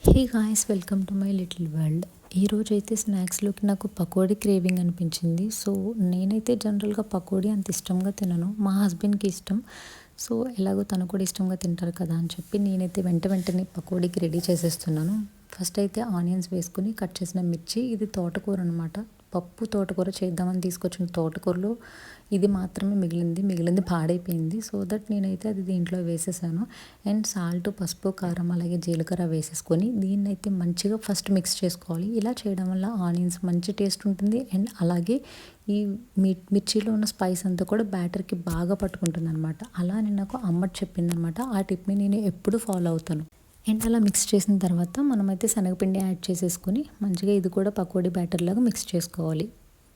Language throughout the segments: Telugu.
Hey guys, welcome to my little world. ఈరోజు అయితే స్నాక్స్లోకి నాకు పకోడీ క్రేవింగ్ అనిపించింది. సో నేనైతే జనరల్గా పకోడీ అంత ఇష్టంగా తినను, మా హస్బెండ్కి ఇష్టం. సో ఎలాగో తను కూడా ఇష్టంగా తింటారు కదా అని చెప్పి నేనైతే వెంటనే పకోడీకి రెడీ చేసేస్తున్నాను. ఫస్ట్ అయితే ఆనియన్స్ వేసుకుని కట్ చేసిన మిర్చి, ఇది తోటకూర అనమాట. పప్పు తోటకూర చేద్దామని తీసుకొచ్చిన తోటకూరలో ఇది మాత్రమే మిగిలింది పాడైపోయింది. సో దట్ నేనైతే అది దీంట్లో వేసేసాను. అండ్ సాల్ట్, పసుపు, కారం అలాగే జీలకర్ర వేసేసుకొని దీన్నైతే మంచిగా ఫస్ట్ మిక్స్ చేసుకోవాలి. ఇలా చేయడం వల్ల ఆనియన్స్ మంచి టేస్ట్ ఉంటుంది. అండ్ అలాగే ఈ మిర్చిలో ఉన్న స్పైస్ అంతా కూడా బ్యాటర్కి బాగా పట్టుకుంటుంది అనమాట. అలా నేను నాకు అమ్మ చెప్పిందనమాట. ఆ టిప్ని నేను ఎప్పుడు ఫాలో అవుతాను. అండ్ అలా మిక్స్ చేసిన తర్వాత మనమైతే శనగపిండి యాడ్ చేసేసుకొని మంచిగా ఇది కూడా పకోడీ బ్యాటర్ లాగా మిక్స్ చేసుకోవాలి.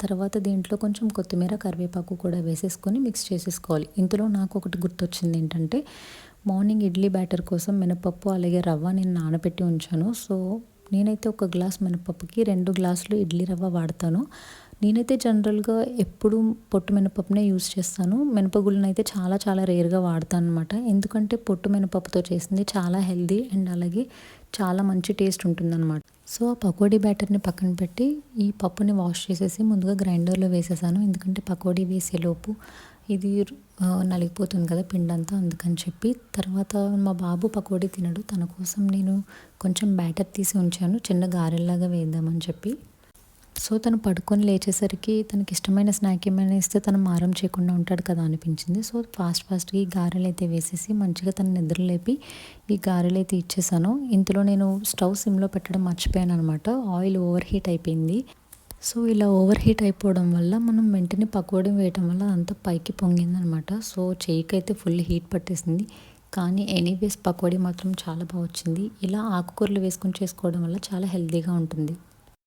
తర్వాత దీంట్లో కొంచెం కొత్తిమీర, కరివేపాకు కూడా వేసేసుకొని మిక్స్ చేసేసుకోవాలి. ఇందులో నాకు ఒకటి గుర్తొచ్చింది ఏంటంటే, మార్నింగ్ ఇడ్లీ బ్యాటర్ కోసం మినపప్పు అలాగే రవ్వ నేను నానబెట్టి ఉంచాను. సో నేనైతే ఒక గ్లాస్ మినపప్పుకి 2 గ్లాసులు ఇడ్లీ రవ్వ వాడతాను. నేనైతే జనరల్గా ఎప్పుడు పొట్టు మినపప్పునే యూజ్ చేస్తాను. మినపగుళ్ళని అయితే చాలా రేర్గా వాడతాను అనమాట. ఎందుకంటే పొట్టు మినపప్పుతో చేసింది చాలా హెల్దీ అండ్ అలాగే చాలా మంచి టేస్ట్ ఉంటుందన్నమాట. సో ఆ పకోడీ బ్యాటర్ని పక్కన పెట్టి ఈ పప్పుని వాష్ చేసేసి ముందుగా గ్రైండర్లో వేసేసాను. ఎందుకంటే పకోడీ వేసేలోపు ఇది నలిగిపోతుంది కదా పిండంతా, అందుకని చెప్పి. తర్వాత మా బాబు పకోడీ తినడు, తన కోసం నేను కొంచెం బ్యాటర్ తీసి ఉంచాను చిన్న గారెల్లాగా వేద్దామని చెప్పి. సో తను పడుకొని లేచేసరికి తనకి ఇష్టమైన స్నాక్ ఏమైనా ఇస్తే తను మారం చేయకుండా ఉంటాడు కదా అనిపించింది. సో ఫాస్ట్గా ఈ గారెలు అయితే వేసేసి మంచిగా తను నిద్ర లేపి ఈ గారెలు అయితే ఇచ్చేసాను. ఇంతలో నేను స్టవ్ సిమ్లో పెట్టడం మర్చిపోయాను అనమాట. ఆయిల్ ఓవర్ హీట్ అయిపోయింది. సో ఇలా ఓవర్ హీట్ అయిపోవడం వల్ల మనం వెంటనే పకోడీ వేయటం వల్ల అంతా పైకి పొంగిందనమాట. సో చేయికి అయితే ఫుల్ హీట్ పట్టేసింది. కానీ ఎనీవేస్ పకోడీ మాత్రం చాలా బాగా వచ్చింది. ఇలా ఆకుకూరలు వేసుకొని చేసుకోవడం వల్ల చాలా హెల్తీగా ఉంటుంది.